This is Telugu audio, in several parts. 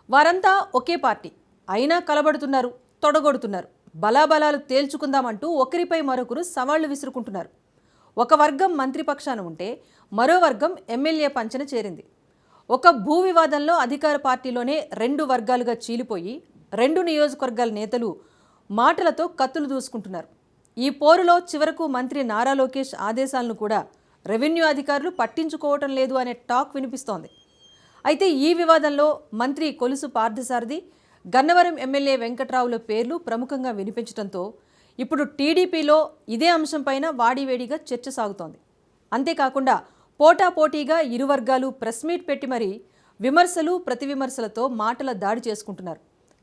వారంతా ఒకే పార్టీ అయినా కలబడుతున్నారు, తొడగొడుతున్నారు. బలాబలాలు తేల్చుకుందామంటూ ఒకరిపై మరొకరు సవాళ్లు విసురుకుంటున్నారు. ఒక వర్గం మంత్రిపక్షాన ఉంటే మరో వర్గం ఎమ్మెల్యే పంచన చేరింది. ఒక భూ వివాదంలో అధికార పార్టీలోనే రెండు వర్గాలుగా చీలిపోయి రెండు నియోజకవర్గాల నేతలు మాటలతో కత్తులు దూసుకుంటున్నారు. ఈ పోరులో చివరకు మంత్రి నారా లోకేష్ ఆదేశాలను కూడా రెవెన్యూ అధికారులు పట్టించుకోవటం లేదు అనే టాక్ వినిపిస్తోంది. అయితే ఈ వివాదంలో మంత్రి కొలుసు పార్థసారథి, గన్నవరం ఎమ్మెల్యే వెంకట్రావుల పేర్లు ప్రముఖంగా వినిపించడంతో ఇప్పుడు టీడీపీలో ఇదే అంశంపైన వాడివేడిగా చర్చ సాగుతోంది. అంతేకాకుండా పోటాపోటీగా ఇరు వర్గాలు ప్రెస్ మీట్ పెట్టి మరీ విమర్శలు ప్రతివిమర్శలతో మాటల దాడి చేసుకుంటున్నారు.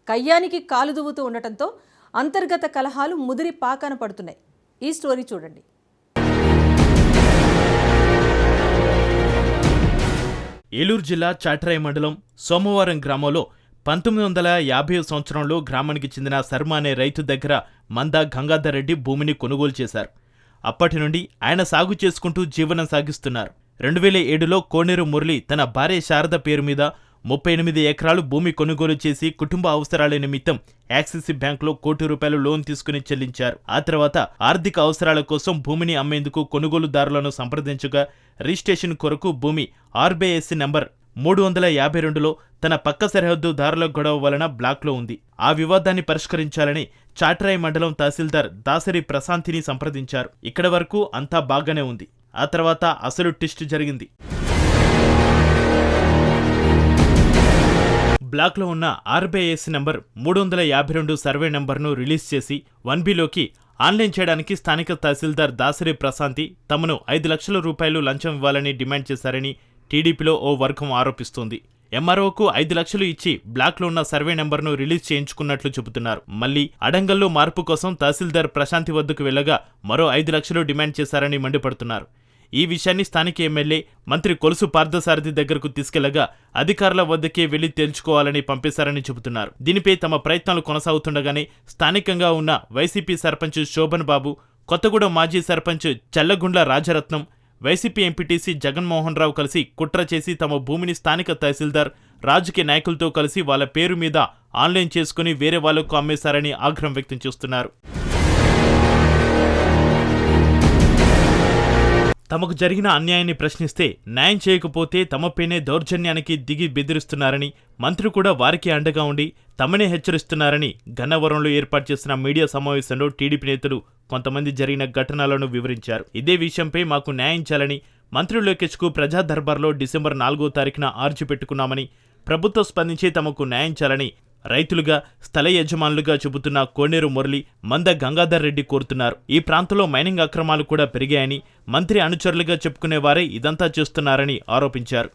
కయ్యానికి కాలు దువ్వుతూ ఉండటంతో అంతర్గత కలహాలు ముదిరి పాకాన పడుతున్నాయి. ఈ స్టోరీ చూడండి. ఏలూరు జిల్లా చాట్రాయి మండలం సోమవారం గ్రామంలో 1950 సంవత్సరంలో గ్రామానికి చెందిన శర్మ అనే రైతు దగ్గర మంద గంగాధర్ రెడ్డి భూమిని కొనుగోలు చేశారు. అప్పటి నుండి ఆయన సాగు చేసుకుంటూ జీవనం సాగిస్తున్నారు. 2007లో కోనేరు మురళి తన భార్య శారద పేరు మీద 38 ఎకరాలు భూమి కొనుగోలు చేసి కుటుంబ అవసరాల నిమిత్తం యాక్సిస్ బ్యాంకులో ₹1 కోటి లోన్ తీసుకుని చెల్లించారు. ఆ తర్వాత ఆర్థిక అవసరాల కోసం భూమిని అమ్మేందుకు కొనుగోలుదారులను సంప్రదించగా రిజిస్ట్రేషన్ కొరకు భూమి ఆర్బీఐఎస్సీ నంబర్ 352లో తన పక్క సరిహద్దు దారుల గొడవ వలన బ్లాక్లో ఉంది. ఆ వివాదాన్ని పరిష్కరించాలని చాట్రాయి మండలం తహసీల్దార్ దాసరి ప్రశాంతిని సంప్రదించారు. ఇక్కడ వరకు అంతా బాగానే ఉంది. ఆ తర్వాత అసలు ట్విస్ట్ జరిగింది. బ్లాక్లో ఉన్న ఆర్బీఐఎస్ నంబర్ 352 సర్వే నంబర్ను రిలీజ్ చేసి 1బిలోకి ఆన్లైన్ చేయడానికి స్థానిక తహసీల్దార్ దాసరి ప్రశాంతి తమను ₹5 లక్షల లంచం ఇవ్వాలని డిమాండ్ చేశారని టీడీపీలో ఓ వర్గం ఆరోపిస్తోంది. ఎంఆర్ఓకు 5 లక్షలు ఇచ్చి బ్లాక్లో ఉన్న సర్వే నంబర్ను రిలీజ్ చేయించుకున్నట్లు చెబుతున్నారు. మళ్లీ అడంగల్లో మార్పు కోసం తహసీల్దార్ ప్రశాంతి వద్దకు వెళ్లగా మరో 5 లక్షలు డిమాండ్ చేశారని మండిపడుతున్నారు. ఈ విషయాన్ని స్థానిక ఎమ్మెల్యే మంత్రి కొలుసు పార్థసారథి దగ్గరకు తీసుకెళ్లగా అధికారుల వద్దకే వెళ్లి తేల్చుకోవాలని పంపేశారని చెబుతున్నారు. దీనిపై తమ ప్రయత్నాలు కొనసాగుతుండగానే స్థానికంగా ఉన్న వైసీపీ సర్పంచ్ శోభన్ బాబు, కొత్తగూడెం మాజీ సర్పంచ్ చల్లగుండ్ల రాజరత్నం, వైసీపీ ఎంపీటీసీ జగన్మోహన్ రావు కలిసి కుట్ర చేసి తమ భూమిని స్థానిక తహసీల్దార్, రాజకీయ నాయకులతో కలిసి వాళ్ళ పేరు మీద ఆన్లైన్ చేసుకుని వేరే వాళ్లకు అమ్మేశారని ఆగ్రహం వ్యక్తం చేస్తున్నారు. తమకు జరిగిన అన్యాయాన్ని ప్రశ్నిస్తే న్యాయం చేయకపోతే తమపైనే దౌర్జన్యానికి దిగి బెదిరిస్తున్నారని, మంత్రి కూడా వారికి అండగా ఉండి తమనే హెచ్చరిస్తున్నారని గన్నవరంలో ఏర్పాటు చేసిన మీడియా సమావేశంలో టీడీపీ నేతలు కొంతమంది జరిగిన ఘటనలను వివరించారు. ఇదే విషయంపై మాకు న్యాయం చేయాలని మంత్రి లోకేష్కు ప్రజా దర్బార్లో డిసెంబర్ 4వ తారీఖున ఆర్జీ పెట్టుకున్నామని, ప్రభుత్వం స్పందించి తమకు న్యాయం చేయాలని రైతులుగా, స్థల యజమానులుగా చెబుతున్న కోనేరు మురళి, మంద గంగాధర్ రెడ్డి కోరుతున్నారు. ఈ ప్రాంతంలో మైనింగ్ అక్రమాలు కూడా పెరిగాయని, మంత్రి అనుచరులుగా చెప్పుకునేవారే ఇదంతా చేస్తున్నారని ఆరోపించారు.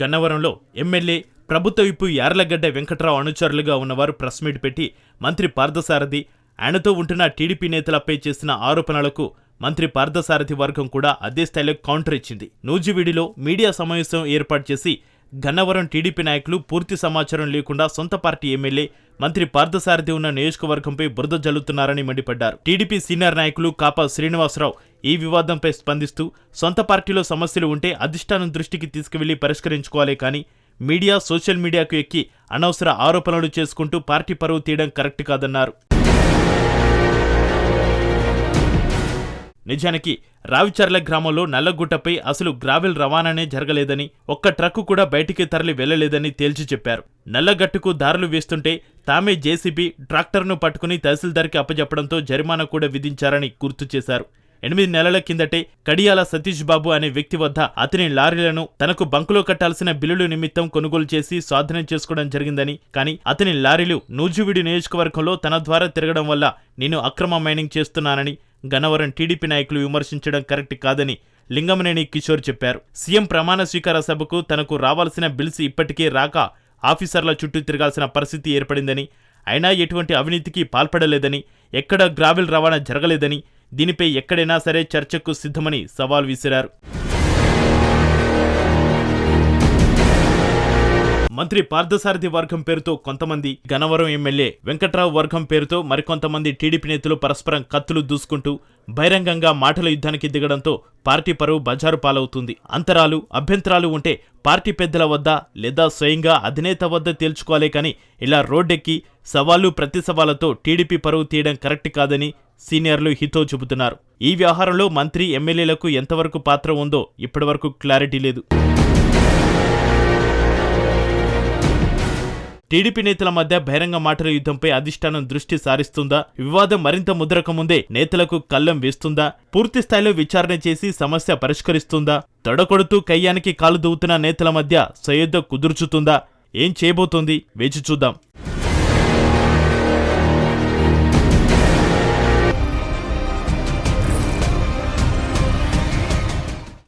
గన్నవరంలో ఎమ్మెల్యే, ప్రభుత్వ విప్ యార్లగడ్డ వెంకట్రావు అనుచరులుగా ఉన్నవారు ప్రెస్ మీట్ పెట్టి మంత్రి పార్థసారథి, ఆయనతో ఉంటున్న టీడీపీ నేతలపై చేసిన ఆరోపణలకు మంత్రి పార్థసారథి వర్గం కూడా అదే స్థాయిలో కౌంటర్ ఇచ్చింది. నూజివీడిలో మీడియా సమావేశం ఏర్పాటు చేసి గన్నవరం టీడీపీ నాయకులు పూర్తి సమాచారం లేకుండా సొంత పార్టీ ఎమ్మెల్యే మంత్రి పార్థసారథి ఉన్న నియోజకవర్గంపై బురద జల్లుతున్నారని మండిపడ్డారు. టీడీపీ సీనియర్ నాయకులు కాపా శ్రీనివాసరావు ఈ వివాదంపై స్పందిస్తూ సొంత పార్టీలో సమస్యలు ఉంటే అధిష్టానం దృష్టికి తీసుకువెళ్లి పరిష్కరించుకోవాలే కానీ మీడియా, సోషల్ మీడియాకు ఎక్కి అనవసర ఆరోపణలు చేసుకుంటూ పార్టీ పరువు తీయడం కరెక్ట్ కాదన్నారు. నిజానికి రావిచర్ల గ్రామంలో నల్లగుట్టపై అసలు గ్రావెల్ రవాణానే జరగలేదని, ఒక్క ట్రక్కు కూడా బయటికి తరలి వెళ్లలేదని తేల్చి చెప్పారు. నల్లగట్టుకు దారులు వేస్తుంటే తామే జేసీబీ, ట్రాక్టర్ను పట్టుకుని తహసీల్దార్కి అప్పజెప్పడంతో జరిమానా కూడా విధించారని గుర్తు చేశారు. 8 నెలల కిందటే కడియాల సతీష్ బాబు అనే వ్యక్తి వద్ద అతని లారీలను తనకు బంకులో కట్టాల్సిన బిల్లుల నిమిత్తం కొనుగోలు చేసి స్వాధీనం చేసుకోవడం జరిగిందని, కానీ అతని లారీలు నూజివీడు నియోజకవర్గంలో తన ద్వారా తిరగడం వల్ల నేను అక్రమ మైనింగ్ చేస్తున్నానని గన్నవరం టీడీపీ నాయకులు విమర్శించడం కరెక్ట్ కాదని లింగమనేని కిషోర్ చెప్పారు. సీఎం ప్రమాణ స్వీకార సభకు తనకు రావాల్సిన బిల్స్ ఇప్పటికే రాక ఆఫీసర్ల చుట్టూ తిరగాల్సిన పరిస్థితి ఏర్పడిందని, అయినా ఎటువంటి అవినీతికి పాల్పడలేదని, ఎక్కడ గ్రావెల్ రవాణా జరగలేదని, దీనిపై ఎక్కడైనా సరే చర్చకు సిద్ధమని సవాల్ విసిరారు. మంత్రి పార్థసారథి వర్గం పేరుతో కొంతమంది, గన్నవరం ఎమ్మెల్యే వెంకట్రావు వర్గం పేరుతో మరికొంతమంది టీడీపీ నేతలు పరస్పరం కత్తులు దూసుకుంటూ బహిరంగంగా మాటల యుద్ధానికి దిగడంతో పార్టీ పరువు బజారు పాలవుతుంది. అంతరాలు, అభ్యంతరాలు ఉంటే పార్టీ పెద్దల వద్ద లేదా స్వయంగా అధినేత వద్ద తేల్చుకోవాలే కానీ ఇలా రోడ్డెక్కి సవాళ్లు ప్రతి సవాళ్లతో టీడీపీ పరువు తీయడం కరెక్ట్ కాదని సీనియర్లు హితో చెబుతున్నారు. ఈ వ్యవహారంలో మంత్రి, ఎమ్మెల్యేలకు ఎంతవరకు పాత్ర ఉందో ఇప్పటివరకు క్లారిటీ లేదు. టీడీపీ నేతల మధ్య బహిరంగ మాటల యుద్ధంపై అధిష్టానం దృష్టి సారిస్తుందా? వివాదం మరింత ముదరక ముందే నేతలకు కళ్లెం వేస్తుందా? పూర్తి స్థాయిలో విచారణ చేసి సమస్య పరిష్కరిస్తుందా? తొడకొడుతూ కయ్యానికి కాలు దూవుతున్న నేతల మధ్య సయోధ్య కుదుర్చుతుందా? ఏం చేయబోతోంది? వేచి చూద్దాం.